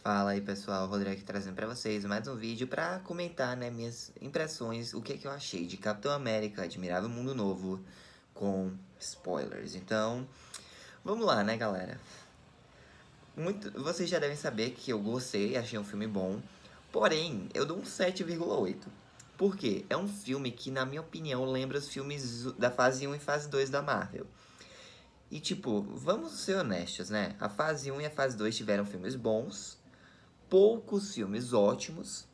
Fala aí pessoal, Rodrigo aqui trazendo pra vocês mais um vídeo pra comentar, né, minhas impressões, o que é que eu achei de Capitão América, Admirável Mundo Novo, com spoilers. Então, vamos lá, né, galera? Vocês já devem saber que eu gostei, achei um filme bom, porém, eu dou um 7,8. Por quê? É um filme que, na minha opinião, lembra os filmes da fase 1 e fase 2 da Marvel. E tipo, vamos ser honestos, né? A fase 1 e a fase 2 tiveram filmes bons, poucos filmes ótimos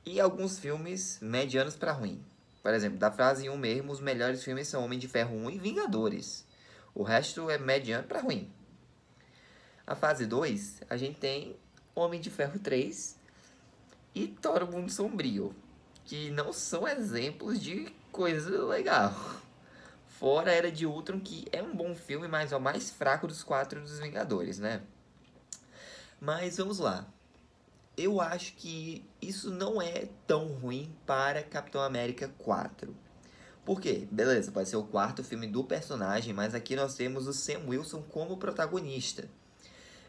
e alguns filmes medianos pra ruim. Por exemplo, da fase 1 mesmo, os melhores filmes são Homem de Ferro 1 e Vingadores. O resto é mediano pra ruim. A fase 2, a gente tem Homem de Ferro 3 e Thor: O Mundo Sombrio, que não são exemplos de coisa legal. Fora a Era de Ultron, que é um bom filme, mas é o mais fraco dos quatro dos Vingadores, né? Mas vamos lá. Eu acho que isso não é tão ruim para Capitão América 4. Por quê? Beleza, pode ser o quarto filme do personagem, mas aqui nós temos o Sam Wilson como protagonista.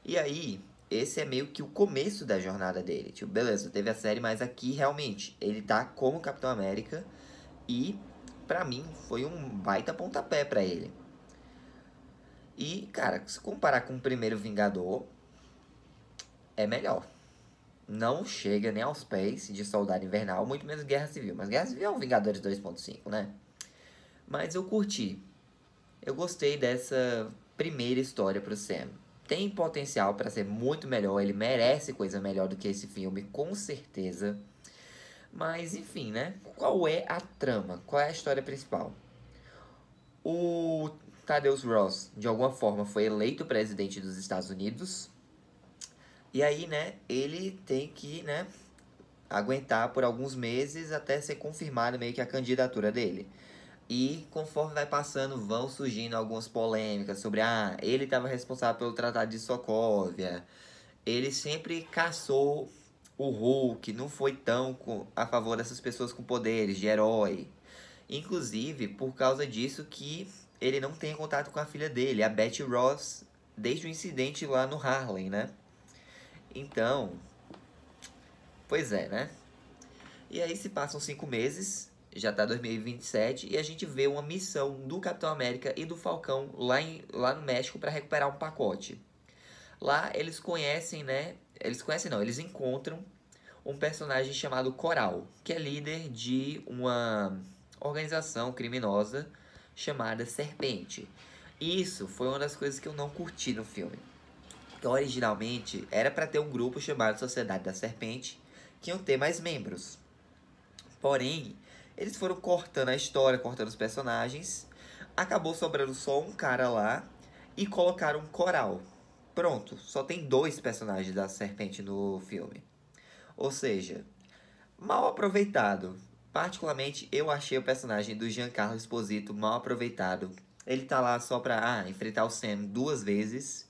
E aí, esse é meio que o começo da jornada dele. Tipo, beleza, teve a série, mas aqui realmente ele tá como Capitão América e pra mim foi um baita pontapé pra ele. E, cara, se comparar com o primeiro Vingador, é melhor. Não chega nem aos pés de Soldado Invernal, muito menos Guerra Civil. Mas Guerra Civil é um Vingadores 2.5, né? Mas eu curti. Eu gostei dessa primeira história pro Sam. Tem potencial para ser muito melhor, ele merece coisa melhor do que esse filme, com certeza. Mas enfim, né? Qual é a trama? Qual é a história principal? O Thaddeus Ross, de alguma forma, foi eleito presidente dos Estados Unidos. E aí, né, ele tem que, né, aguentar por alguns meses até ser confirmada meio que a candidatura dele. E conforme vai passando, vão surgindo algumas polêmicas sobre ele estava responsável pelo Tratado de Sokovia. Ele sempre caçou o Hulk, não foi tão a favor dessas pessoas com poderes de herói. Inclusive, por causa disso que ele não tem contato com a filha dele, a Betty Ross, desde o incidente lá no Harlem, né? Então, pois é, né? E aí se passam 5 meses, já tá 2027, e a gente vê uma missão do Capitão América e do Falcão lá no México para recuperar um pacote. Lá eles conhecem, né? Eles conhecem não, eles encontram um personagem chamado Coral, que é líder de uma organização criminosa chamada Serpente. Isso foi uma das coisas que eu não curti no filme. Então, originalmente, era para ter um grupo chamado Sociedade da Serpente, que iam ter mais membros. Porém, eles foram cortando a história, cortando os personagens. Acabou sobrando só um cara lá e colocaram um Coral. Pronto, só tem 2 personagens da Serpente no filme. Ou seja, mal aproveitado. Particularmente, eu achei o personagem do Giancarlo Esposito mal aproveitado. Ele tá lá só pra enfrentar o Sam 2 vezes.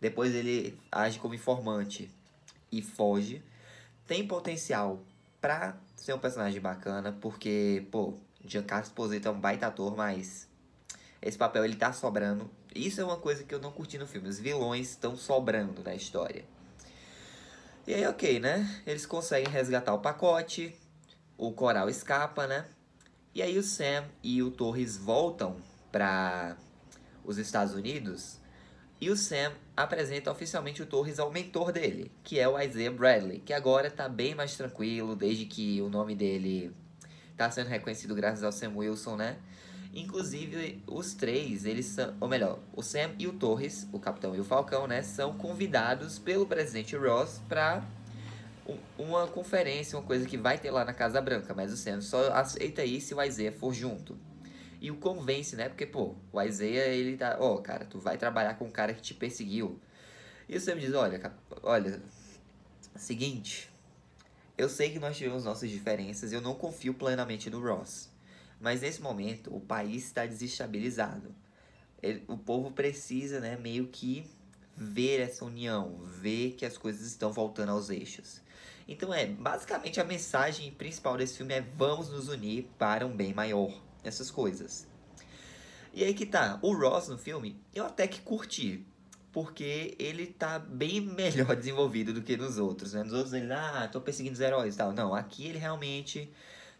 Depois ele age como informante e foge. Tem potencial pra ser um personagem bacana, porque, pô, Giancarlo Esposito é um baita ator, mas esse papel ele tá sobrando. Isso é uma coisa que eu não curti no filme. Os vilões estão sobrando na história. E aí, ok, né? Eles conseguem resgatar o pacote, o Coral escapa, né? E aí o Sam e o Torres voltam para os Estados Unidos. E o Sam apresenta oficialmente o Torres ao mentor dele, que é o Isaiah Bradley, que agora tá bem mais tranquilo, desde que o nome dele tá sendo reconhecido graças ao Sam Wilson, né? Inclusive, os três, eles são, ou melhor, o Sam e o Torres, o Capitão e o Falcão, né, são convidados pelo presidente Ross para uma conferência, uma coisa que vai ter lá na Casa Branca, mas o Sam só aceita ir se o Isaiah for junto. E o convence, né? Porque, pô, o Isaiah, ele tá... cara, tu vai trabalhar com um cara que te perseguiu. E o Sam diz, olha, seguinte, eu sei que nós tivemos nossas diferenças e eu não confio plenamente no Ross. Mas nesse momento, o país está desestabilizado. O povo precisa, né, meio que ver essa união, ver que as coisas estão voltando aos eixos. Então basicamente a mensagem principal desse filme é vamos nos unir para um bem maior. Essas coisas. E aí que tá, o Ross no filme, eu até que curti. porque ele tá bem melhor desenvolvido do que nos outros, né? Nos outros ele, tô perseguindo os heróis e tal. Não, aqui ele realmente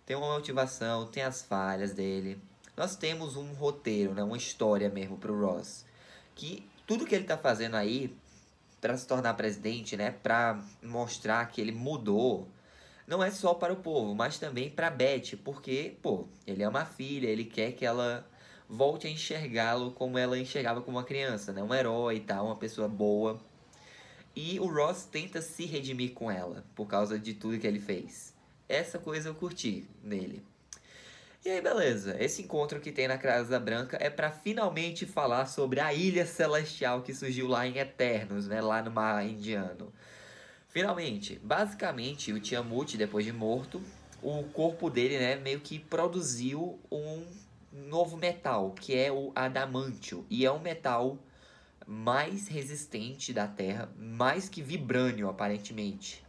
tem uma motivação, tem as falhas dele. Nós temos um roteiro, né? Uma história mesmo pro Ross. Que tudo que ele tá fazendo aí para se tornar presidente, né? Pra mostrar que ele mudou, não é só para o povo, mas também para Beth, porque, pô, ele ama a filha, ele quer que ela volte a enxergá-lo como ela enxergava como uma criança, né? Um herói e tal, uma pessoa boa. E o Ross tenta se redimir com ela por causa de tudo que ele fez. Essa coisa eu curti nele. E aí, beleza. Esse encontro que tem na Casa Branca é para finalmente falar sobre a Ilha Celestial que surgiu lá em Eternos, né? Lá no mar Indiano. Finalmente, basicamente, o Tiamut, depois de morto, o corpo dele, né, meio que produziu um novo metal, que é o adamantio. E é um metal mais resistente da Terra, mais que vibrânio, aparentemente.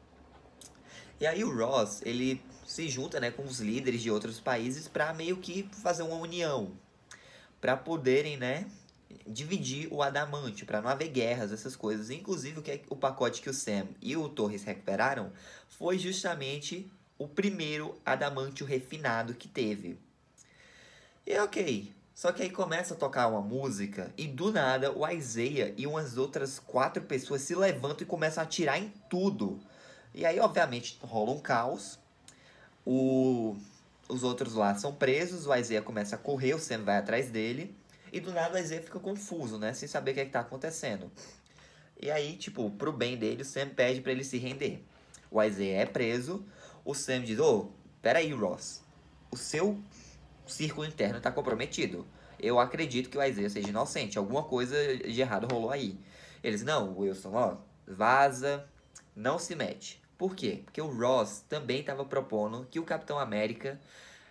E aí o Ross, ele se junta, né, com os líderes de outros países para meio que fazer uma união, para poderem, né, dividir o adamantio, para não haver guerras, essas coisas. Inclusive, o pacote que o Sam e o Torres recuperaram foi justamente o primeiro adamantio refinado que teve. E ok, só que aí começa a tocar uma música e do nada o Isaiah e umas outras 4 pessoas se levantam e começam a atirar em tudo. E aí, obviamente, rola um caos. Os outros lá são presos, o Isaiah começa a correr, o Sam vai atrás dele. E do nada o Isaiah fica confuso, né? Sem saber o que é que tá acontecendo. E aí, tipo, pro bem dele, o Sam pede pra ele se render. O Isaiah é preso. O Sam diz, peraí, Ross. O seu círculo interno tá comprometido. Eu acredito que o Isaiah seja inocente. Alguma coisa de errado rolou aí. Eles, não, Wilson, vaza, não se mete. Por quê? Porque o Ross também estava propondo que o Capitão América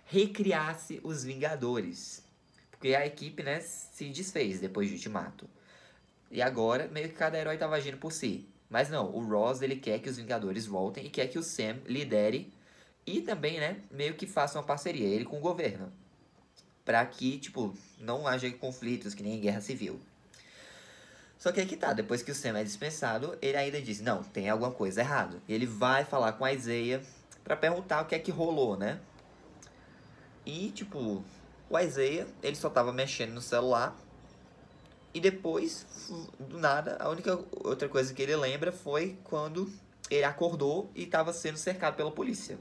recriasse os Vingadores. Porque a equipe, né, se desfez depois de Ultimato. E agora, meio que cada herói estava agindo por si. Mas não, o Ross, ele quer que os Vingadores voltem e quer que o Sam lidere e também, né, meio que faça uma parceria, ele com o governo. Pra que, tipo, não haja conflitos, que nem em Guerra Civil. Só que aí que tá, depois que o Sam é dispensado, ele ainda diz, não, tem alguma coisa errada. E ele vai falar com a Isaiah pra perguntar o que é que rolou, né? E, tipo, o Isaiah, ele só tava mexendo no celular. E depois, do nada, a única outra coisa que ele lembra foi quando ele acordou e tava sendo cercado pela polícia.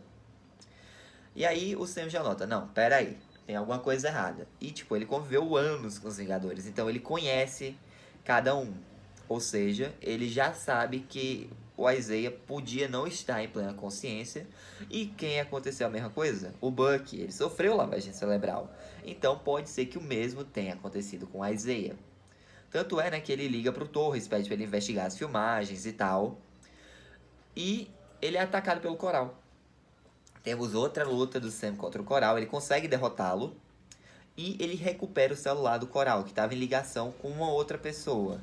E aí o Sam já nota, não, pera aí, tem alguma coisa errada. E, tipo, ele conviveu anos com os Vingadores, então ele conhece cada um. Ou seja, ele já sabe que o Isaiah podia não estar em plena consciência. E quem aconteceu a mesma coisa? O Bucky, ele sofreu lavagem cerebral. Então pode ser que o mesmo tenha acontecido com o Isaiah. Tanto é, né, que ele liga pro Torres, pede pra ele investigar as filmagens e tal. E ele é atacado pelo Coral. Temos outra luta do Sam contra o Coral, ele consegue derrotá-lo. E ele recupera o celular do Coral, que estava em ligação com uma outra pessoa,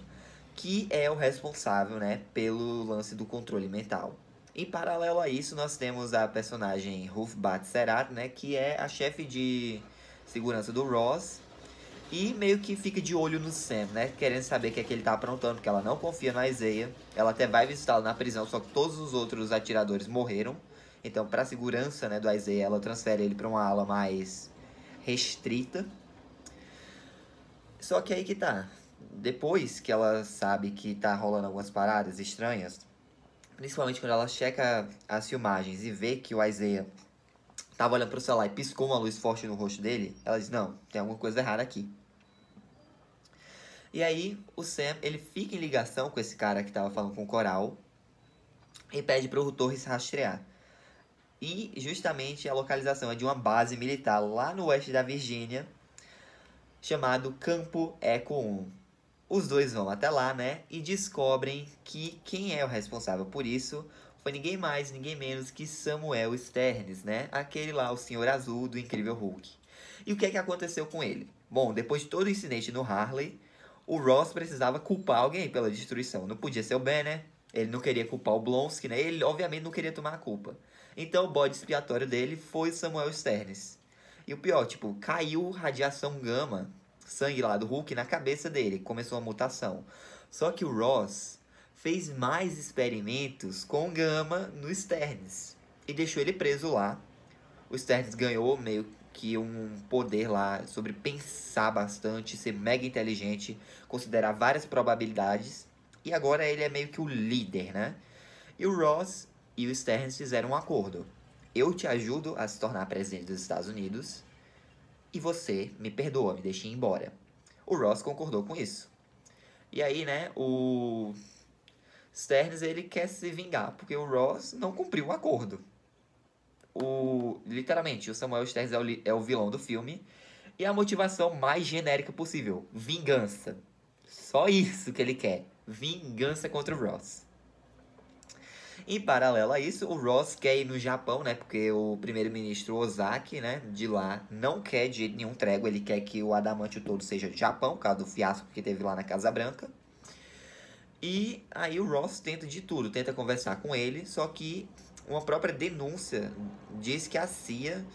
que é o responsável, né, pelo lance do controle mental. Em paralelo a isso, nós temos a personagem Ruth Bat-Serat, né, que é a chefe de segurança do Ross, e meio que fica de olho no Sam, né, querendo saber o que é que ele tá aprontando, porque ela não confia no Isaiah. Ela até vai visitá-lo na prisão, só que todos os outros atiradores morreram. Então, para segurança, né, do Isaiah, ela transfere ele para uma ala mais restrita. Só que aí que tá. Depois que ela sabe que tá rolando algumas paradas estranhas, principalmente quando ela checa as filmagens e vê que o Isaiah tava olhando pro celular e piscou uma luz forte no rosto dele, ela diz, não, tem alguma coisa errada aqui. E aí, o Sam, ele fica em ligação com esse cara que tava falando com o Coral e pede pro Torres rastrear. E, justamente, a localização é de uma base militar lá no oeste da Virgínia, chamado Campo Echo 1. Os dois vão até lá, né, e descobrem que quem é o responsável por isso foi ninguém mais, ninguém menos que Samuel Sternes, né, aquele lá, o Senhor Azul do Incrível Hulk. E o que é que aconteceu com ele? Bom, depois de todo o incidente no Harley, o Ross precisava culpar alguém pela destruição. Não podia ser o Ben, né? Ele não queria culpar o Blonsky, né? Ele, obviamente, não queria tomar a culpa. Então, o bode expiatório dele foi Samuel Sternes. E o pior, tipo, caiu radiação gama, sangue lá do Hulk, na cabeça dele. Começou a mutação. Só que o Ross fez mais experimentos com Gama no Sternes e deixou ele preso lá. O Sternes ganhou meio que um poder lá sobre pensar bastante, ser mega inteligente, considerar várias probabilidades. E agora ele é meio que o líder, né? E o Ross e o Sterns fizeram um acordo. Eu te ajudo a se tornar presidente dos Estados Unidos e você me perdoa, me deixa ir embora. O Ross concordou com isso. E aí, né, o Sterns, ele quer se vingar, porque o Ross não cumpriu o acordo. Literalmente, o Samuel Sterns é o vilão do filme. E a motivação mais genérica possível: vingança. Só isso que ele quer. Vingança contra o Ross. Em paralelo a isso, o Ross quer ir no Japão, né? Porque o primeiro-ministro Ozaki, né? De lá, não quer de jeito nenhum trégua. Ele quer que o Adamantio todo seja do Japão, por causa do fiasco que teve lá na Casa Branca. E aí o Ross tenta de tudo, tenta conversar com ele, só que uma própria denúncia diz que a CIA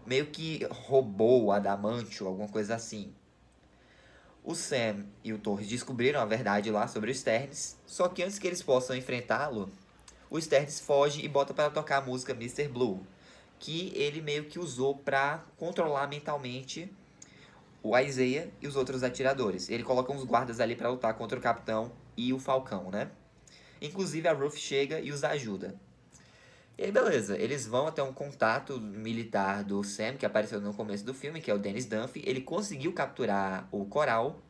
meio que roubou o Adamantio, alguma coisa assim. O Sam e o Torres descobriram a verdade lá sobre o Sterns, só que antes que eles possam enfrentá-lo, o Sterns foge e bota para tocar a música Mr. Blue, que ele meio que usou para controlar mentalmente o Isaiah e os outros atiradores. Ele coloca uns guardas ali para lutar contra o Capitão e o Falcão, né? Inclusive a Ruth chega e os ajuda. E aí, beleza, eles vão até um contato militar do Sam, que apareceu no começo do filme, que é o Dennis Dunphy. Ele conseguiu capturar o Coral.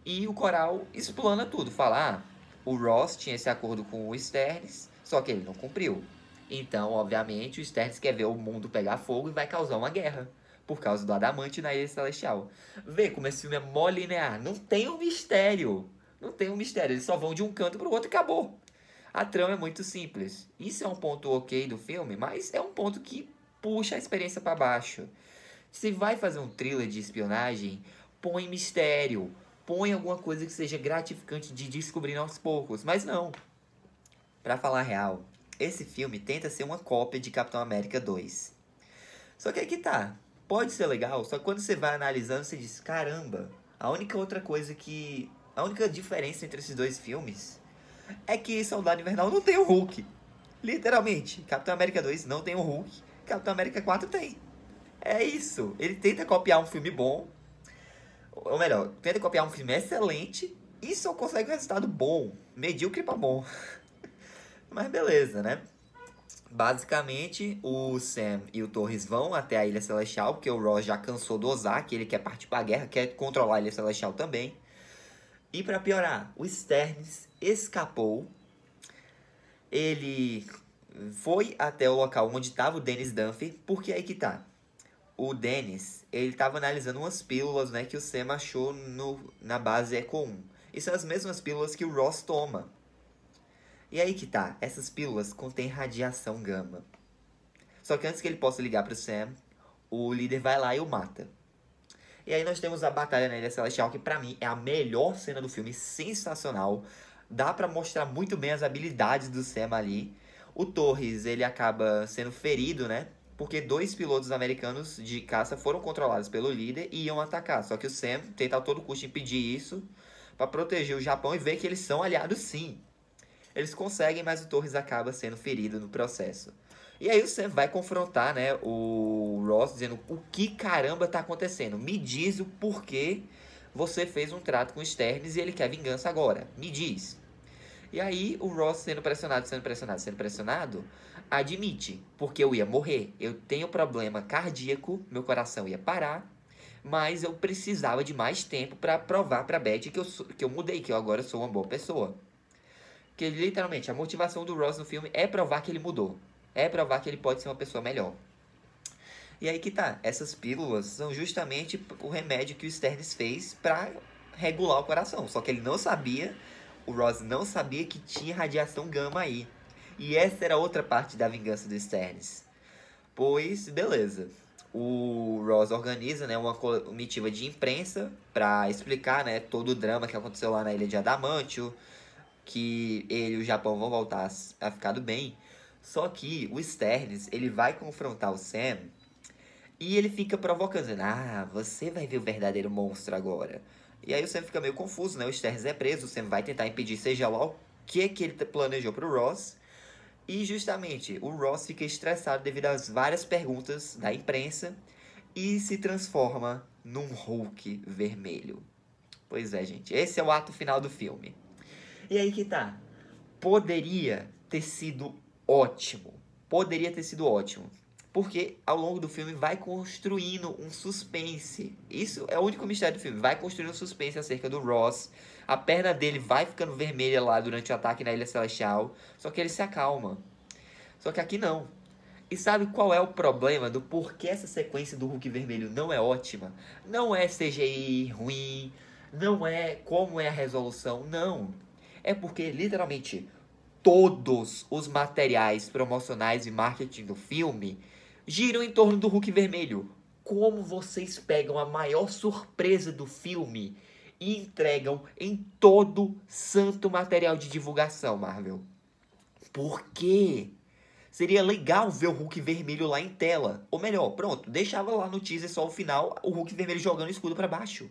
E o Coral explana tudo. Fala, o Ross tinha esse acordo com o Sterns, só que ele não cumpriu. Então, obviamente, o Sterns quer ver o mundo pegar fogo e vai causar uma guerra. Por causa do Adamante na Ilha Celestial. Vê como esse filme é mó linear. Não tem um mistério. Não tem um mistério. Eles só vão de um canto pro outro e acabou. A trama é muito simples. Isso é um ponto ok do filme, mas é um ponto que puxa a experiência para baixo. Se vai fazer um thriller de espionagem, põe mistério. Põe alguma coisa que seja gratificante de descobrir aos poucos. Mas não. Pra falar a real, esse filme tenta ser uma cópia de Capitão América 2. Só que aí que tá. Pode ser legal, só que quando você vai analisando, você diz, caramba, a única diferença entre esses dois filmes é que Soldado Invernal não tem o Hulk. Literalmente, Capitão América 2 não tem o Hulk, Capitão América 4 tem. É isso. Ele tenta copiar um filme bom, ou melhor, tenta copiar um filme excelente e só consegue um resultado bom, medíocre pra bom. Mas beleza, né? Basicamente, o Sam e o Torres vão até a Ilha Celestial, porque o Ross já cansou do Ozaki, ele quer partir pra guerra, quer controlar a Ilha Celestial também. E pra piorar, o Sterns escapou. Ele foi até o local onde estava o Dennis Dunphy, porque aí que tá. O Dennis, ele tava analisando umas pílulas, né, que o Sam achou na base Eco 1. E são as mesmas pílulas que o Ross toma. E aí que tá, essas pílulas contêm radiação gama. Só que antes que ele possa ligar pro Sam, o líder vai lá e o mata. E aí nós temos a batalha na Ilha Celestial, que pra mim é a melhor cena do filme, sensacional. Dá pra mostrar muito bem as habilidades do Sam ali. O Torres, ele acaba sendo ferido, né? Porque 2 pilotos americanos de caça foram controlados pelo líder e iam atacar. Só que o Sam tenta a todo custo impedir isso pra proteger o Japão e ver que eles são aliados sim. Eles conseguem, mas o Torres acaba sendo ferido no processo. E aí o Sam vai confrontar, né, o Ross, dizendo o que caramba tá acontecendo. Me diz o porquê você fez um trato com o Sterns e ele quer vingança agora. Me diz. E aí o Ross, sendo pressionado, admite. Porque eu ia morrer. Eu tenho problema cardíaco, meu coração ia parar. Mas eu precisava de mais tempo para provar pra Betty que eu mudei, que eu agora sou uma boa pessoa. Que literalmente a motivação do Ross no filme é provar que ele mudou. É provar que ele pode ser uma pessoa melhor. E aí que tá, essas pílulas são justamente o remédio que o Sterns fez pra regular o coração. Só que ele não sabia, o Ross não sabia que tinha radiação gama aí. E essa era outra parte da vingança do Sterns. Pois, beleza. O Ross organiza, né, uma comitiva de imprensa pra explicar, né, todo o drama que aconteceu lá na Ilha de Adamantio, que ele e o Japão vão voltar a ficar do bem. Só que o Sterns, ele vai confrontar o Sam e ele fica provocando, dizendo, você vai ver o verdadeiro monstro agora. E aí o Sam fica meio confuso, né? O Stearns é preso, o Sam vai tentar impedir seja lá o que ele planejou pro Ross. E justamente, o Ross fica estressado devido às várias perguntas da imprensa e se transforma num Hulk vermelho. Pois é, gente, esse é o ato final do filme. E aí que tá. Poderia ter sido ótimo. Poderia ter sido ótimo. Porque ao longo do filme vai construindo um suspense. Isso é o único mistério do filme. Vai construindo um suspense acerca do Ross. A perna dele vai ficando vermelha lá durante o ataque na Ilha Celestial. Só que ele se acalma. Só que aqui não. E sabe qual é o problema do porquê essa sequência do Hulk vermelho não é ótima? Não é CGI ruim. Não é como é a resolução. Não. É porque literalmente todos os materiais promocionais e marketing do filme giram em torno do Hulk vermelho. Como vocês pegam a maior surpresa do filme e entregam em todo santo material de divulgação, Marvel? Por quê? Seria legal ver o Hulk vermelho lá em tela. Ou melhor, pronto, deixava lá no teaser só o final, o Hulk vermelho jogando o escudo pra baixo.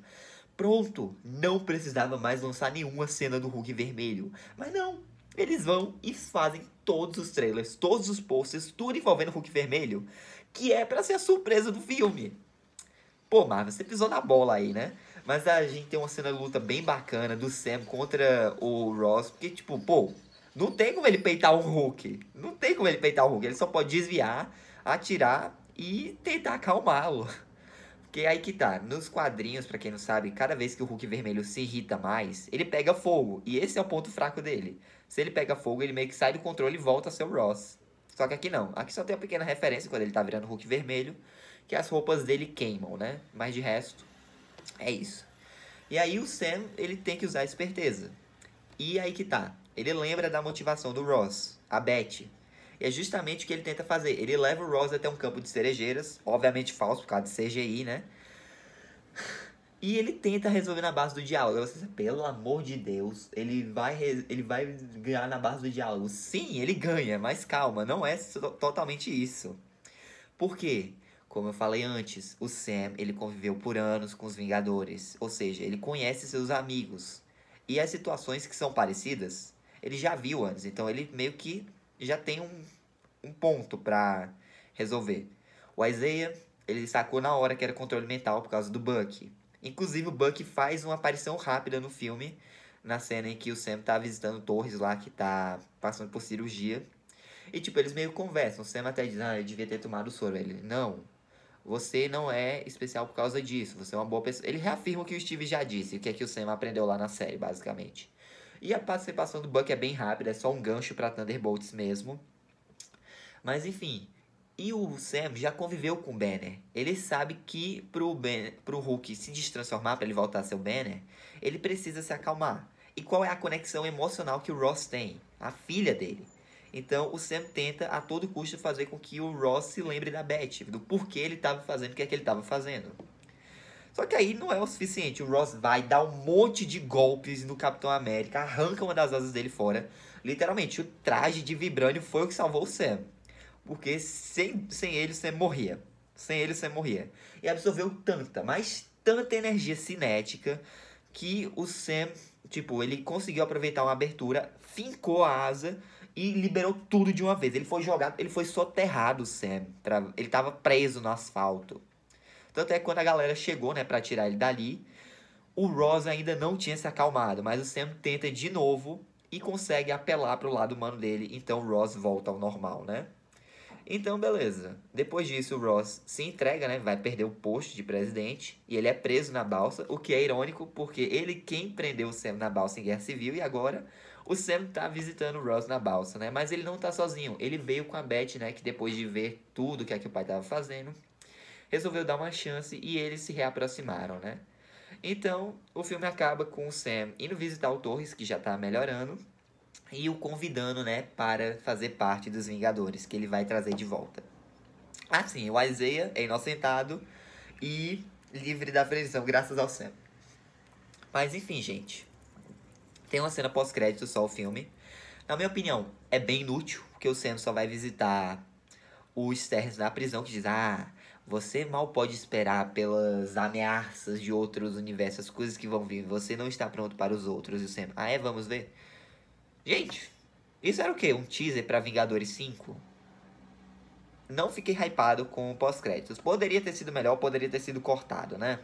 Pronto, não precisava mais lançar nenhuma cena do Hulk vermelho. Mas não, eles vão e fazem todos os trailers, todos os posters, tudo envolvendo o Hulk vermelho, que é pra ser a surpresa do filme. Pô, Marvel, você pisou na bola aí, né? Mas a gente tem uma cena de luta bem bacana do Sam contra o Ross, porque, tipo, pô, não tem como ele peitar o Hulk. Não tem como ele peitar o Hulk. Ele só pode desviar, atirar e tentar acalmá-lo. Porque aí que tá, nos quadrinhos, pra quem não sabe, cada vez que o Hulk vermelho se irrita mais, ele pega fogo. E esse é o ponto fraco dele. Se ele pega fogo, ele meio que sai do controle e volta a ser o Ross. Só que aqui não. Aqui só tem uma pequena referência quando ele tá virando Hulk vermelho, que as roupas dele queimam, né? Mas de resto, é isso. E aí o Sam, ele tem que usar a esperteza. E aí que tá. Ele lembra da motivação do Ross, a Beth. E é justamente o que ele tenta fazer. Ele leva o Ross até um campo de cerejeiras, obviamente falso por causa de CGI, né? E ele tenta resolver na base do diálogo. Você pensa, pelo amor de Deus, ele vai ganhar na base do diálogo. Sim, ele ganha, mas calma, não é totalmente isso. Por quê? Como eu falei antes, o Sam, ele conviveu por anos com os Vingadores. Ou seja, ele conhece seus amigos. E as situações que são parecidas, ele já viu antes. Então ele meio que já tem um ponto pra resolver. O Isaiah, ele sacou na hora que era controle mental por causa do Bucky. Inclusive o Bucky faz uma aparição rápida no filme, na cena em que o Sam tá visitando Torres lá, que tá passando por cirurgia. E tipo, eles meio conversam. O Sam até diz, eu devia ter tomado o soro. Ele, não, você não é especial por causa disso, você é uma boa pessoa. Ele reafirma o que o Steve já disse, o que é que o Sam aprendeu lá na série, basicamente. E a participação do Bucky é bem rápida, é só um gancho pra Thunderbolts mesmo. Mas enfim, e o Sam já conviveu com o Banner. Ele sabe que pro Hulk se destransformar, pra ele voltar a ser o Banner, ele precisa se acalmar. E qual é a conexão emocional que o Ross tem? A filha dele. Então o Sam tenta a todo custo fazer com que o Ross se lembre da Beth, do porquê ele estava fazendo o que é que ele estava fazendo. Só que aí não é o suficiente. O Ross vai dar um monte de golpes no Capitão América, arranca uma das asas dele fora. Literalmente, o traje de vibrânio foi o que salvou o Sam. Porque sem ele, o Sam morria. Sem ele, o Sam morria. E absorveu tanta, mas tanta energia cinética que o Sam, tipo, ele conseguiu aproveitar uma abertura, fincou a asa e liberou tudo de uma vez. Ele foi jogado, ele foi soterrado, Sam. Ele tava preso no asfalto. Tanto é que quando a galera chegou, né, pra tirar ele dali, o Ross ainda não tinha se acalmado, mas o Sam tenta de novo e consegue apelar pro lado humano dele, então o Ross volta ao normal, né? Então, beleza. Depois disso, o Ross se entrega, né? Vai perder o posto de presidente. E ele é preso na balsa. O que é irônico, porque ele quem prendeu o Sam na balsa em Guerra Civil. E agora o Sam tá visitando o Ross na balsa, né? Mas ele não tá sozinho. Ele veio com a Beth, né? Que depois de ver tudo que o pai tava fazendo, resolveu dar uma chance e eles se reaproximaram, né? Então, o filme acaba com o Sam indo visitar o Torres, que já tá melhorando, e o convidando, né, para fazer parte dos Vingadores, que ele vai trazer de volta. Assim, o Isaiah é inocentado e livre da prisão, graças ao Sam. Mas enfim, gente. Tem uma cena pós-crédito só o filme. Na minha opinião, é bem inútil, porque o Sam só vai visitar o Stearns na prisão, que diz, Você mal pode esperar pelas ameaças de outros universos, as coisas que vão vir. Você não está pronto para os outros. E sempre, ah, é? Vamos ver? Gente, isso era o quê? Um teaser para Vingadores 5? Não fiquei hypado com o pós-créditos. Poderia ter sido melhor, poderia ter sido cortado, né?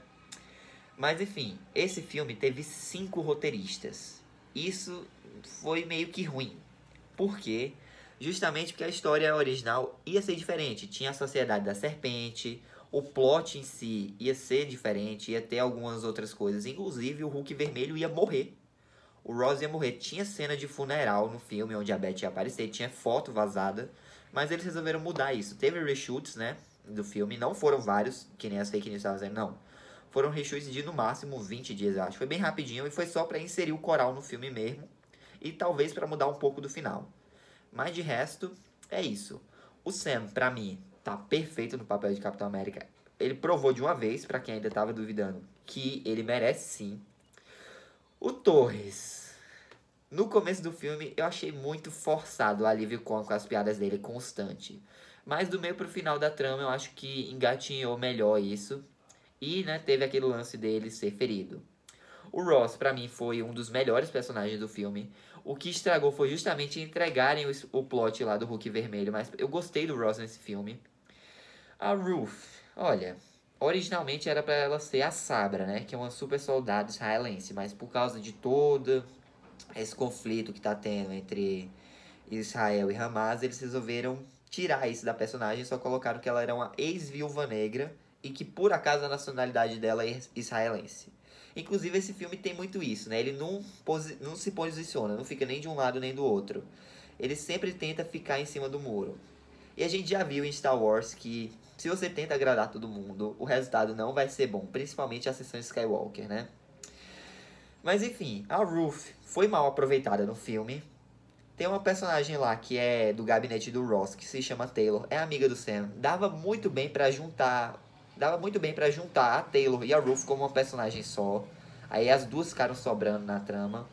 Mas enfim, esse filme teve 5 roteiristas. Isso foi meio que ruim. Por quê? Justamente porque a história original ia ser diferente. Tinha a Sociedade da Serpente, o plot em si ia ser diferente, ia ter algumas outras coisas. Inclusive, o Hulk Vermelho ia morrer. O Ross ia morrer. Tinha cena de funeral no filme, onde a Beth ia aparecer, tinha foto vazada. Mas eles resolveram mudar isso. Teve reshoots, né, do filme. Não foram vários, que nem as fake news estavam dizendo, não. Foram reshoots de, no máximo, 20 dias, eu acho. Foi bem rapidinho e foi só pra inserir o coral no filme mesmo. E talvez pra mudar um pouco do final. Mas de resto, é isso. O Sam, pra mim, tá perfeito no papel de Capitão América. Ele provou de uma vez, pra quem ainda tava duvidando, que ele merece sim. O Torres. No começo do filme, eu achei muito forçado o alívio cômico com as piadas dele, constante. Mas do meio pro final da trama, eu acho que engatinhou melhor isso. E, né, teve aquele lance dele ser ferido. O Ross, pra mim, foi um dos melhores personagens do filme. O que estragou foi justamente entregarem o plot lá do Hulk Vermelho, mas eu gostei do Ross nesse filme. A Ruth, olha, originalmente era pra ela ser a Sabra, né, que é uma super soldado israelense, mas por causa de todo esse conflito que tá tendo entre Israel e Hamas, eles resolveram tirar isso da personagem, só colocaram que ela era uma ex-viúva negra e que por acaso a nacionalidade dela é israelense. Inclusive esse filme tem muito isso, né? Ele não se posiciona, não fica nem de um lado nem do outro. Ele sempre tenta ficar em cima do muro. E a gente já viu em Star Wars que se você tenta agradar todo mundo, o resultado não vai ser bom, principalmente a seção Skywalker, né? Mas enfim, a Ruth foi mal aproveitada no filme. Tem uma personagem lá que é do gabinete do Ross, que se chama Taylor, é amiga do Sam. Dava muito bem para juntar a Taylor e a Ruth como uma personagem só. Aí as duas ficaram sobrando na trama.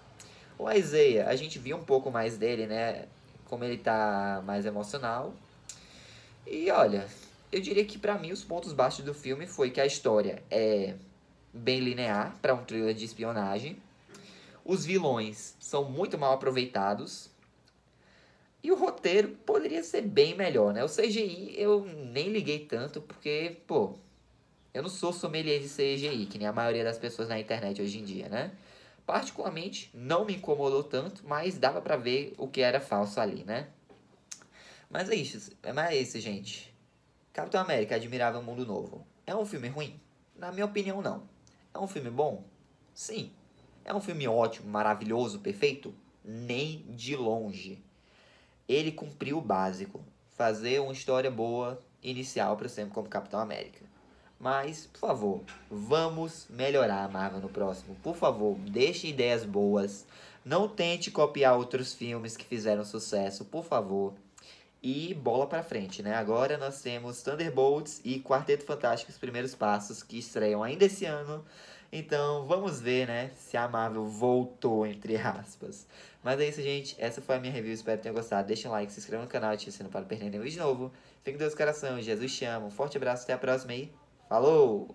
O Isaiah, a gente viu um pouco mais dele, né? Como ele tá mais emocional. E olha, eu diria que pra mim os pontos baixos do filme foi que a história é bem linear para um thriller de espionagem. Os vilões são muito mal aproveitados. E o roteiro poderia ser bem melhor, né? O CGI eu nem liguei tanto, porque, pô, eu não sou sommelier de CGI, que nem a maioria das pessoas na internet hoje em dia, né? Particularmente, não me incomodou tanto, mas dava pra ver o que era falso ali, né? Mas é isso, gente. Capitão América Admirável Mundo Novo. É um filme ruim? Na minha opinião, não. É um filme bom? Sim. É um filme ótimo, maravilhoso, perfeito? Nem de longe. Ele cumpriu o básico, fazer uma história boa inicial para sempre como Capitão América. Mas, por favor, vamos melhorar a Marvel no próximo. Por favor, deixe ideias boas. Não tente copiar outros filmes que fizeram sucesso, por favor. E bola pra frente, né? Agora nós temos Thunderbolts e Quarteto Fantástico, os primeiros passos, que estreiam ainda esse ano. Então, vamos ver, né, se a Marvel voltou, entre aspas. Mas é isso, gente. Essa foi a minha review. Espero que tenham gostado. Deixa um like, se inscreva no canal, ative o sininho para não perder nenhum vídeo novo. Fique com Deus no coração. Jesus te ama. Um forte abraço. Até a próxima aí. Falou!